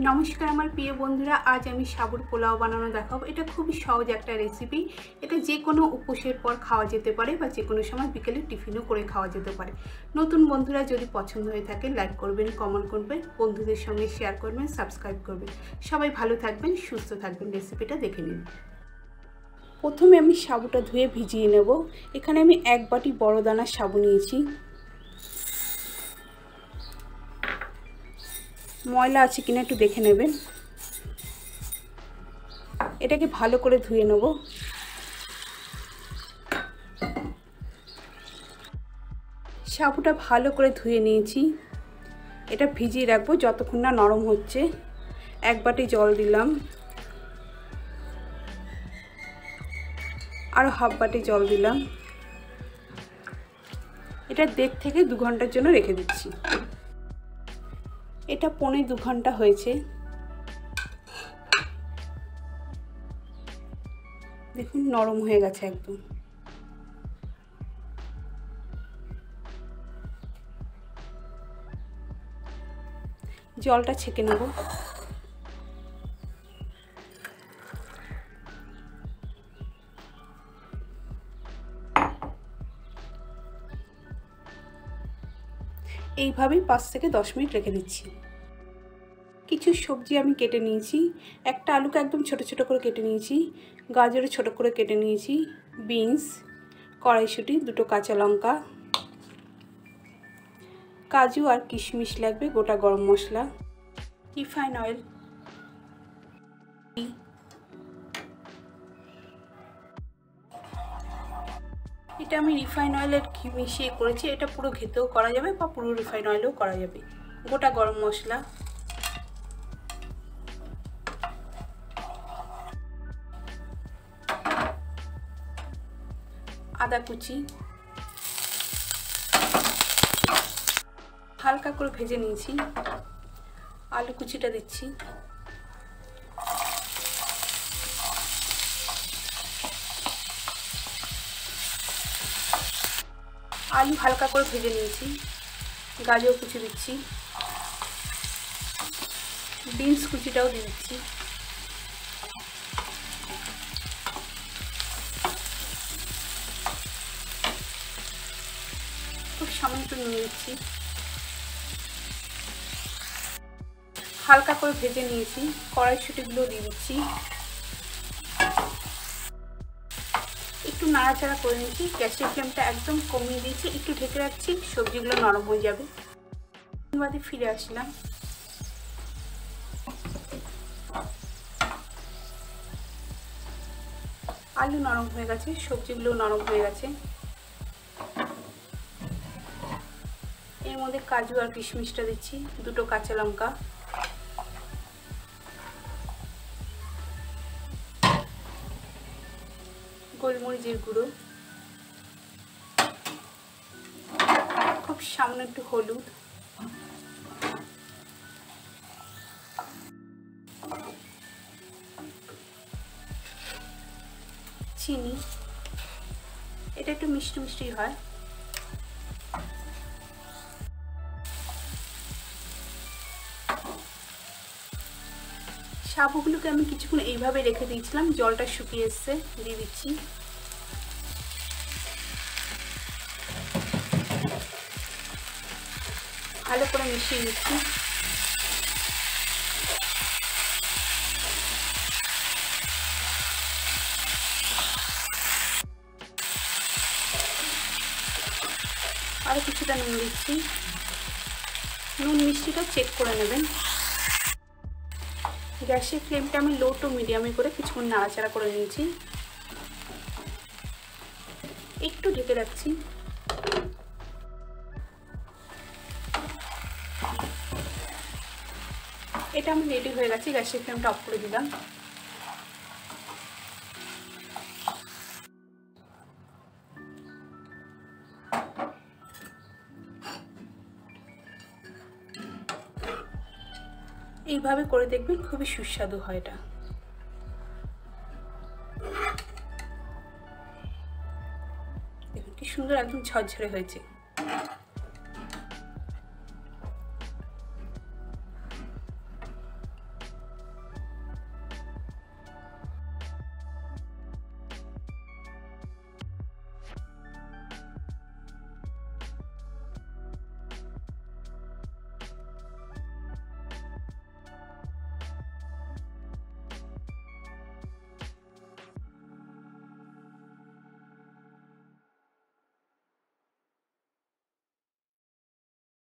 নমস্কার আমার প্রিয় বন্ধুরা, আজ আমি সাবুর পোলাও বানানো দেখাবো। এটা খুবই সহজ একটা রেসিপি। এটা যে কোনো উপোসের পর খাওয়া যেতে পারে বা যে কোনো সময় বিকেলে টিফিনও করে খাওয়া যেতে পারে। নতুন বন্ধুরা যদি পছন্দ হয়ে থাকে লাইক করবেন, কমেন্ট করবেন, বন্ধুদের সঙ্গে শেয়ার করবেন, সাবস্ক্রাইব করবেন। সবাই ভালো থাকবেন, সুস্থ থাকবেন। রেসিপিটা দেখে নিন। প্রথমে আমি সাবুটা ধুয়ে ভিজিয়ে নেব। এখানে আমি 1 বাটি বড় দানার সাবু নিয়েছি। ময়লা আছে কিনা একটু দেখে নেবেন। এটাকে ভালো করে ধুয়ে নেব। সাবুটা ভালো করে ধুয়ে নিয়েছি। এটা ভিজিয়ে রাখবো যতক্ষণ না নরম হচ্ছে। 1 বাটি জল দিলাম, আরও হাফ বাটি জল দিলাম। এটা 1.5 থেকে 2 ঘন্টার জন্য রেখে দিচ্ছি। এটা 2.25 ঘন্টা হয়েছে। দেখুন নরম হয়ে গেছে একদম। জলটা ছেঁকে নেব। এইভাবেই 5 থেকে 10 মিনিট রেখে দিচ্ছি। কিছু সবজি আমি কেটে নিয়েছি। একটা আলুকে একদম ছোট ছোট করে কেটে নিয়েছি, গাজরও ছোট করে কেটে নিয়েছি, বিনস, কড়াইশুঁটি, 2টো কাঁচা লঙ্কা, কাজু আর কিশমিশ লাগবে, গোটা গরম মশলা, রিফাইন অয়েল, এটা আমি রিফাইন অয়েলের ঘি মিশিয়ে করেছি। এটা পুরো ঘিতেও করা যাবে বা পুরো রিফাইন অয়েলেও করা যাবে। গোটা গরম মশলা, আদা কুচি, হালকা করে ভেজে নিয়েছি। আলু কুচিটা দিচ্ছি, আলু হালকা করে ভেজে নিয়েছি। গাজর কুচি দিচ্ছি, বিনস কুচিটাও দিয়ে দিচ্ছি, খুব সামান্য একটু নুন দিচ্ছি। হালকা করে ভেজে নিয়েছি। কড়াইশুঁটিগুলো দিয়ে দিচ্ছি, একটু নাড়াচাড়া করে নিচ্ছি। গ্যাসের ফ্লেমটা একদম কমিয়ে দিয়েছি, একটু ঢেকে রাখছি, সবজিগুলো নরম হয়ে যাবে। বাদে ফিরে আসলাম। আলু নরম হয়ে গেছে, সবজিগুলো নরম হয়ে গেছে। এর মধ্যে কাজু আর কিশমিশটা দিচ্ছি, 2টো কাঁচা লঙ্কা, গোলমরিচের গুঁড়ো, খুব সামান্য একটু হলুদ, চিনি। এটা একটু মিষ্টি মিষ্টি হয়। সাবুগুলোকে আমি কিছুক্ষণ এইভাবে রেখে দিয়েছিলাম, জলটা শুকিয়ে এসছে, দিয়ে দিচ্ছি। ভালো করে মিশিয়ে নিচ্ছি। আরও কিছুটা নুন দিচ্ছি। নুন মিষ্টিটা চেক করে নেবেন। গ্যাসের ফ্লেমটা আমি লো টু মিডিয়ামে করে কিছুক্ষণ নাড়াচাড়া করে নিয়েছি। একটু ঢেকে রাখছি। এটা আমি রেডি হয়ে গেছে। গ্যাসের ফ্লেমটা অফ করে দিলাম। এইভাবে করে দেখবেন, খুবই সুস্বাদু হয় এটা। দেখুন কি সুন্দর একদম ঝরঝরে হয়েছে।